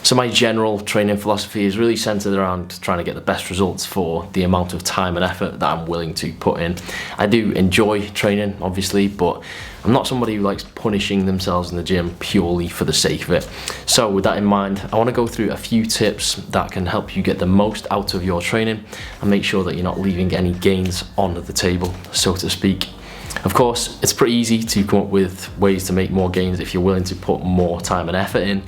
So my general training philosophy is really centered around trying to get the best results for the amount of time and effort that I'm willing to put in. I do enjoy training, obviously, but I'm not somebody who likes punishing themselves in the gym purely for the sake of it. So with that in mind, I want to go through a few tips that can help you get the most out of your training and make sure that you're not leaving any gains on the table, so to speak. Of course, it's pretty easy to come up with ways to make more gains if you're willing to put more time and effort in,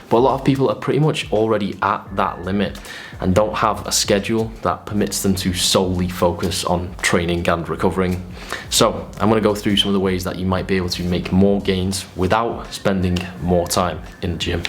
but a lot of people are pretty much already at that limit and don't have a schedule that permits them to solely focus on training and recovering. So I'm going to go through some of the ways that you might be able to make more gains without spending more time in the gym.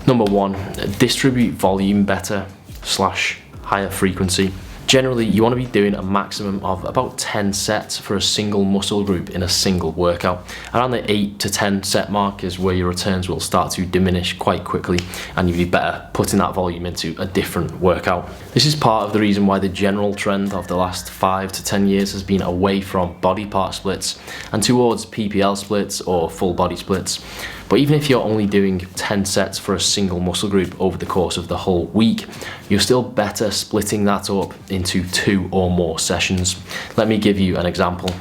Number one, distribute volume better / higher frequency. Generally, you want to be doing a maximum of about 10 sets for a single muscle group in a single workout. Around the 8 to 10 set mark is where your returns will start to diminish quite quickly, and you'd be better putting that volume into a different workout. This is part of the reason why the general trend of the last 5 to 10 years has been away from body part splits and towards PPL splits or full body splits. But even if you're only doing 10 sets for a single muscle group over the course of the whole week, you're still better splitting that up into 2 or more sessions. Let me give you an example.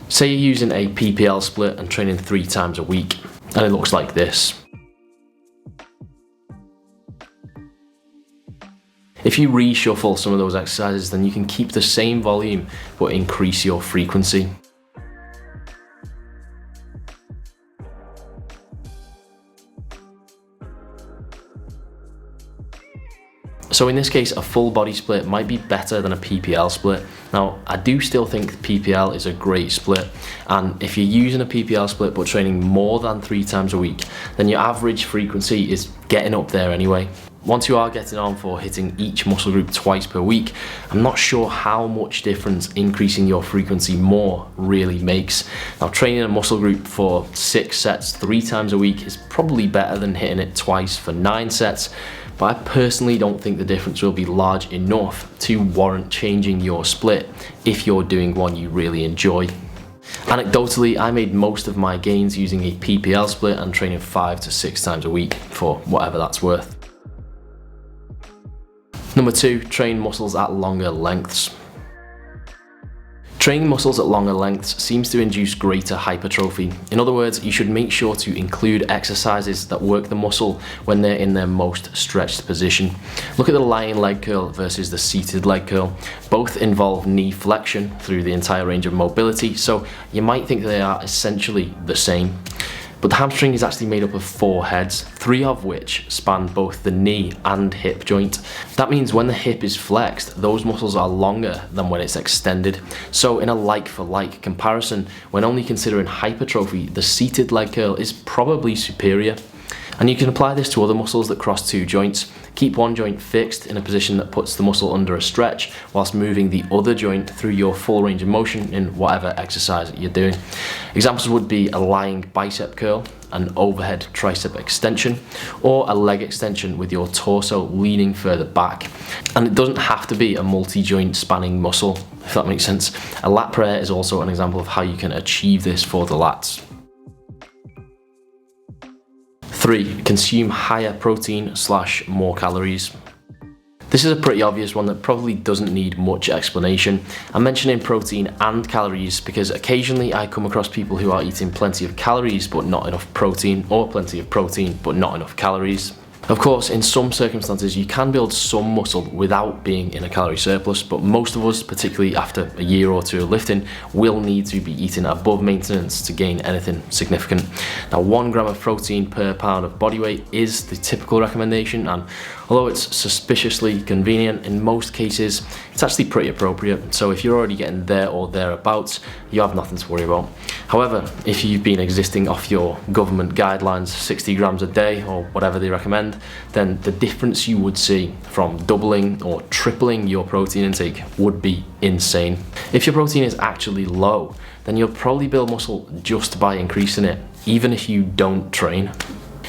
Say you're using a PPL split and training 3 times a week, and it looks like this. If you reshuffle some of those exercises, then you can keep the same volume but increase your frequency. So in this case, a full body split might be better than a PPL split. Now, I do still think PPL is a great split, and if you're using a PPL split but training more than 3 times a week, then your average frequency is getting up there anyway. Once you are getting on for hitting each muscle group twice per week, I'm not sure how much difference increasing your frequency more really makes. Now, training a muscle group for 6 sets 3 times a week is probably better than hitting it twice for 9 sets, but I personally don't think the difference will be large enough to warrant changing your split if you're doing one you really enjoy. Anecdotally, I made most of my gains using a PPL split and training 5 to 6 times a week for whatever that's worth. Number 2, train muscles at longer lengths. Training muscles at longer lengths seems to induce greater hypertrophy. In other words, you should make sure to include exercises that work the muscle when they're in their most stretched position. Look at the lying leg curl versus the seated leg curl. Both involve knee flexion through the entire range of mobility, so you might think they are essentially the same. But the hamstring is actually made up of 4 heads, 3 of which span both the knee and hip joint. That means when the hip is flexed, those muscles are longer than when it's extended. So in a like-for-like comparison, when only considering hypertrophy, the seated leg curl is probably superior. And you can apply this to other muscles that cross 2 joints. Keep one joint fixed in a position that puts the muscle under a stretch whilst moving the other joint through your full range of motion in whatever exercise you're doing. Examples would be a lying bicep curl, an overhead tricep extension, or a leg extension with your torso leaning further back. And it doesn't have to be a multi-joint spanning muscle, if that makes sense. A lat prayer is also an example of how you can achieve this for the lats. 3, consume higher protein / more calories. This is a pretty obvious one that probably doesn't need much explanation. I'm mentioning protein and calories because occasionally I come across people who are eating plenty of calories but not enough protein, or plenty of protein but not enough calories. Of course, in some circumstances, you can build some muscle without being in a calorie surplus, but most of us, particularly after a year or 2 of lifting, will need to be eating above maintenance to gain anything significant. Now, 1 gram of protein per pound of body weight is the typical recommendation, and although it's suspiciously convenient, in most cases, it's actually pretty appropriate. So if you're already getting there or thereabouts, you have nothing to worry about. However, if you've been existing off your government guidelines, 60 grams a day or whatever they recommend, then the difference you would see from doubling or tripling your protein intake would be insane. If your protein is actually low, then you'll probably build muscle just by increasing it, even if you don't train.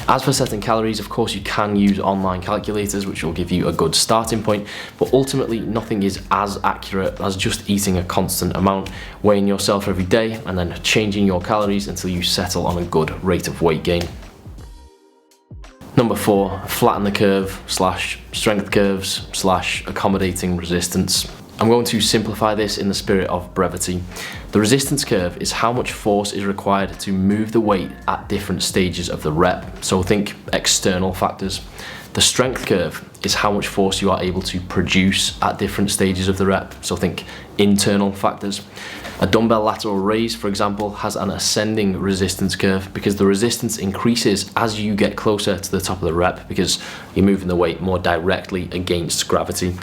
As for setting calories, of course you can use online calculators which will give you a good starting point, but ultimately nothing is as accurate as just eating a constant amount, weighing yourself every day and then changing your calories until you settle on a good rate of weight gain. Number 4, flatten the curve / strength curves / accommodating resistance. I'm going to simplify this in the spirit of brevity. The resistance curve is how much force is required to move the weight at different stages of the rep. So think external factors. The strength curve is how much force you are able to produce at different stages of the rep. So think internal factors. A dumbbell lateral raise, for example, has an ascending resistance curve because the resistance increases as you get closer to the top of the rep because you're moving the weight more directly against gravity.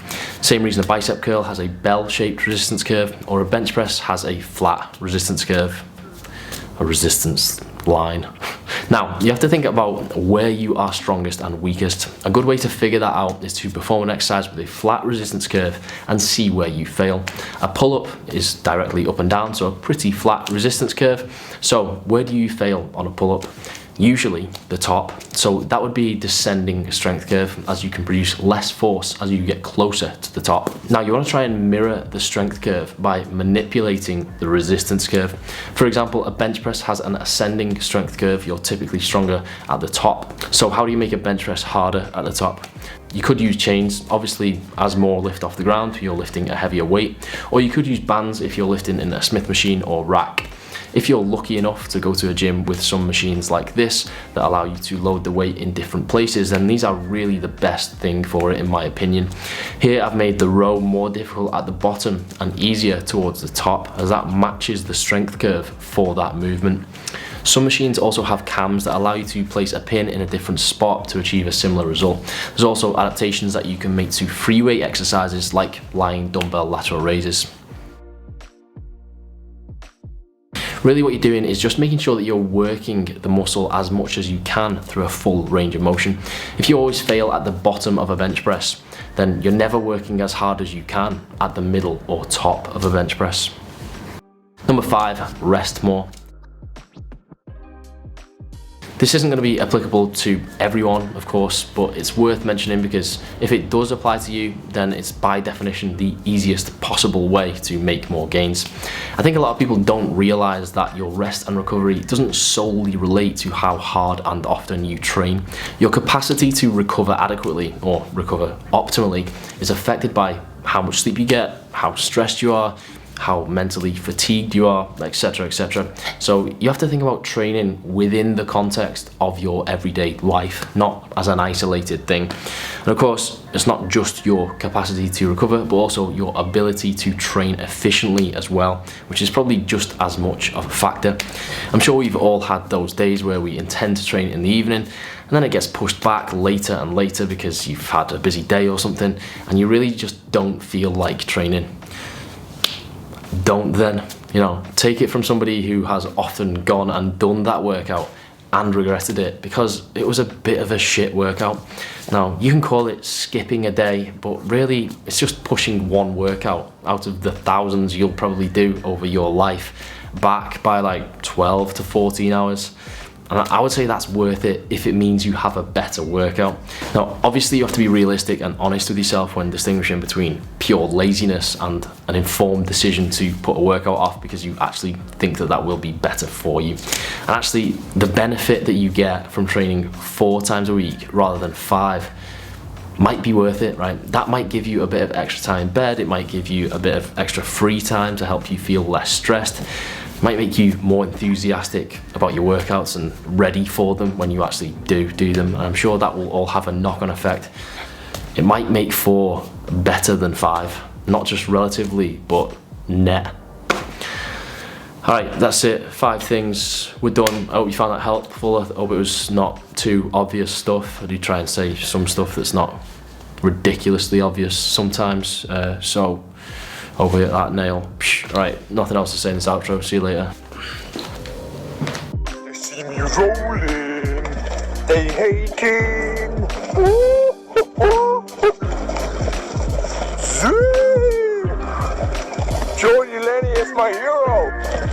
Same reason a bicep curl has a bell-shaped resistance curve, or a bench press has a flat resistance curve, a resistance line. Now, you have to think about where you are strongest and weakest. A good way to figure that out is to perform an exercise with a flat resistance curve and see where you fail. A pull-up is directly up and down, so a pretty flat resistance curve. So where do you fail on a pull-up? Usually the top, so that would be descending strength curve, as you can produce less force as you get closer to the top. Now you want to try and mirror the strength curve by manipulating the resistance curve. For example, a bench press has an ascending strength curve. You're typically stronger at the top. So how do you make a bench press harder at the top? You could use chains, obviously as more lift off the ground, you're lifting a heavier weight, or you could use bands if you're lifting in a Smith machine or rack. If you're lucky enough to go to a gym with some machines like this that allow you to load the weight in different places, then these are really the best thing for it in my opinion. Here I've made the row more difficult at the bottom and easier towards the top, as that matches the strength curve for that movement. Some machines also have cams that allow you to place a pin in a different spot to achieve a similar result. There's also adaptations that you can make to free weight exercises like lying dumbbell lateral raises. Really what you're doing is just making sure that you're working the muscle as much as you can through a full range of motion. If you always fail at the bottom of a bench press, then you're never working as hard as you can at the middle or top of a bench press. Number 5, rest more. This isn't going to be applicable to everyone, of course, but it's worth mentioning because if it does apply to you, then it's by definition the easiest possible way to make more gains. I think a lot of people don't realize that your rest and recovery doesn't solely relate to how hard and often you train. Your capacity to recover adequately or recover optimally is affected by how much sleep you get, how stressed you are, how mentally fatigued you are, etc, etc. So you have to think about training within the context of your everyday life, not as an isolated thing. And of course, it's not just your capacity to recover, but also your ability to train efficiently as well, which is probably just as much of a factor. I'm sure we've all had those days where we intend to train in the evening, and then it gets pushed back later and later because you've had a busy day or something, and you really just don't feel like training. Don't then, take it from somebody who has often gone and done that workout and regretted it because it was a bit of a shit workout. Now, you can call it skipping a day, but really it's just pushing one workout out of the thousands you'll probably do over your life back by like 12 to 14 hours. And I would say that's worth it if it means you have a better workout. Now, obviously you have to be realistic and honest with yourself when distinguishing between pure laziness and an informed decision to put a workout off because you actually think that that will be better for you. And actually, the benefit that you get from training 4 times a week rather than 5 might be worth it, right? That might give you a bit of extra time in bed. It might give you a bit of extra free time to help you feel less stressed. Might make you more enthusiastic about your workouts and ready for them when you actually do them. And I'm sure that will all have a knock-on effect. It might make 4 better than 5, not just relatively, but net. All right, that's it. 5 things. We're done. I hope you found that helpful. I hope it was not too obvious stuff. I do try and say some stuff that's not ridiculously obvious sometimes. So over at that nail. Right, nothing else to say in this outro. See you later. They see me rolling, they hating. Joey Lenny is my hero.